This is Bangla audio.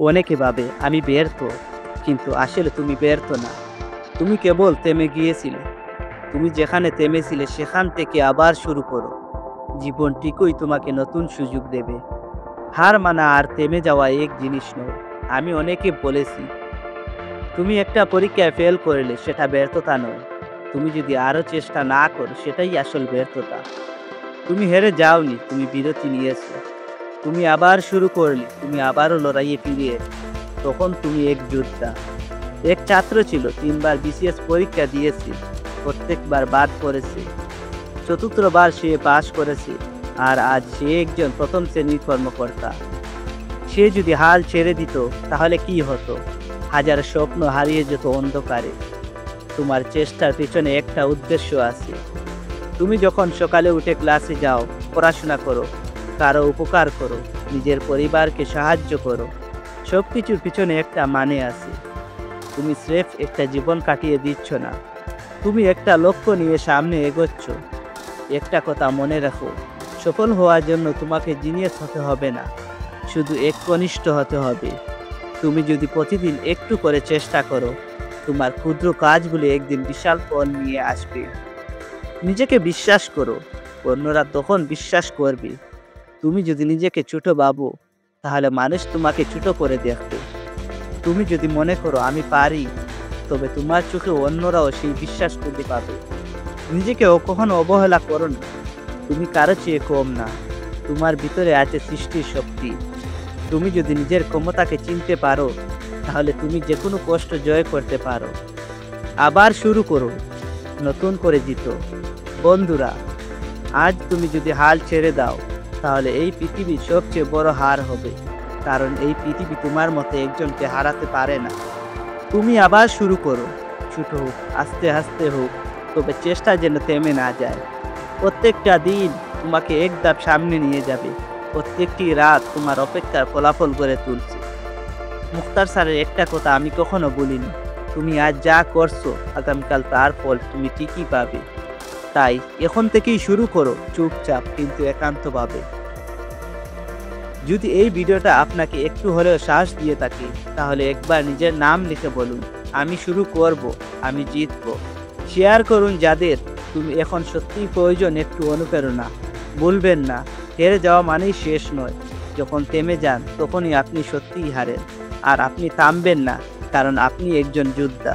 অনেকে ভাবে আমি ব্যর্থ, কিন্তু আসলে তুমি ব্যর্থ না। তুমি কেবল থেমে গিয়েছিলে। তুমি যেখানে থেমেছিলে সেখান থেকে আবার শুরু করো। জীবন ঠিকই তোমাকে নতুন সুযোগ দেবে। হার মানা আর থেমে যাওয়া এক জিনিস নয়। আমি অনেকে বলেছি, তুমি একটা পরীক্ষায় ফেল করলে সেটা ব্যর্থতা নয়। তুমি যদি আরো চেষ্টা না করো সেটাই আসল ব্যর্থতা। তুমি হেরে যাওনি, তুমি বিরতি নিয়েছো। তুমি আবার শুরু করলে, তুমি আবারও লড়াইয়ে ফিরে এলে। তখন তুমি এক যোদ্ধা। এক ছাত্র ছিল, ৩ বার বিসিএস পরীক্ষা দিয়েছে, প্রত্যেকবার বাদ পড়েছে। চতুর্থবার সে পাশ করেছে, আর আজ সে একজন প্রথম শ্রেণীর কর্মকর্তা। সে যদি হাল ছেড়ে দিত তাহলে কি হতো? হাজার স্বপ্ন হারিয়ে যেত অন্ধকারে। তোমার চেষ্টার পেছনে একটা উদ্দেশ্য আছে। তুমি যখন সকালে উঠে ক্লাসে যাও, পড়াশোনা করো, কারো উপকার করো, নিজের পরিবারকে সাহায্য করো, সবকিছুর পিছনে একটা মানে আছে। তুমি স্রেফ একটা জীবন কাটিয়ে দিচ্ছ না, তুমি একটা লক্ষ্য নিয়ে সামনে এগোচ্ছ। একটা কথা মনে রাখো, সফল হওয়ার জন্য তোমাকে জিনিয়াস হতে হবে না, শুধু একনিষ্ঠ হতে হবে। তুমি যদি প্রতিদিন একটু করে চেষ্টা করো, তোমার ক্ষুদ্র কাজগুলি একদিন বিশাল ফল নিয়ে আসবে। নিজেকে বিশ্বাস করো, অন্যরা তখন বিশ্বাস করবে। তুমি যদি নিজেকে ছোট ভাবো, তাহলে মানুষ তোমাকে ছোট করে দেখবে। তুমি যদি মনে করো আমি পারি, তবে তোমার চোখে অন্যরাও সেই বিশ্বাস করতে পাবে। নিজেকে কখনো অবহেলা করো না। তুমি কারো চেয়ে কম না। তোমার ভিতরে আছে সৃষ্টির শক্তি। তুমি যদি নিজের ক্ষমতাকে চিনতে পারো, তাহলে তুমি যে কোনো কষ্ট জয় করতে পারো। আবার শুরু করো, নতুন করে জিতো। বন্ধুরা, আজ তুমি যদি হাল ছেড়ে দাও, তাহলে এই পৃথিবীর সবচেয়ে বড় হার হবে। কারণ এই পৃথিবী তোমার মতো একজনকে হারাতে পারে না। তুমি আবার শুরু করো, ছোট হোক, আস্তে আস্তে হোক, তবে চেষ্টা যেন থেমে না যায়। প্রত্যেকটা দিন তোমাকে এক ধাপ সামনে নিয়ে যাবে। প্রত্যেকটি রাত তোমার অপেক্ষার ফলাফল করে তুলছে। মুক্তার স্যারের একটা কথা আমি কখনো বলিনি, তুমি আজ যা করছো, আগামীকাল তার ফল তুমি ঠিকই পাবে। তাই এখন থেকেই শুরু করো, চুপচাপ কিন্তু একান্তভাবে। যদি এই ভিডিওটা আপনাকে একটু হলেও সাহস দিয়ে থাকে, তাহলে একবার নিজের নাম লিখে বলুন, আমি শুরু করব, আমি জিতব। শেয়ার করুন যাদের তুমি এখন সত্যিই প্রয়োজন একটু অনুপ্রেরণা। ভুলবেন না, হেরে যাওয়া মানেই শেষ নয়। যখন থেমে যান তখনই আপনি সত্যিই হারেন। আর আপনি থামবেন না, কারণ আপনি একজন যোদ্ধা।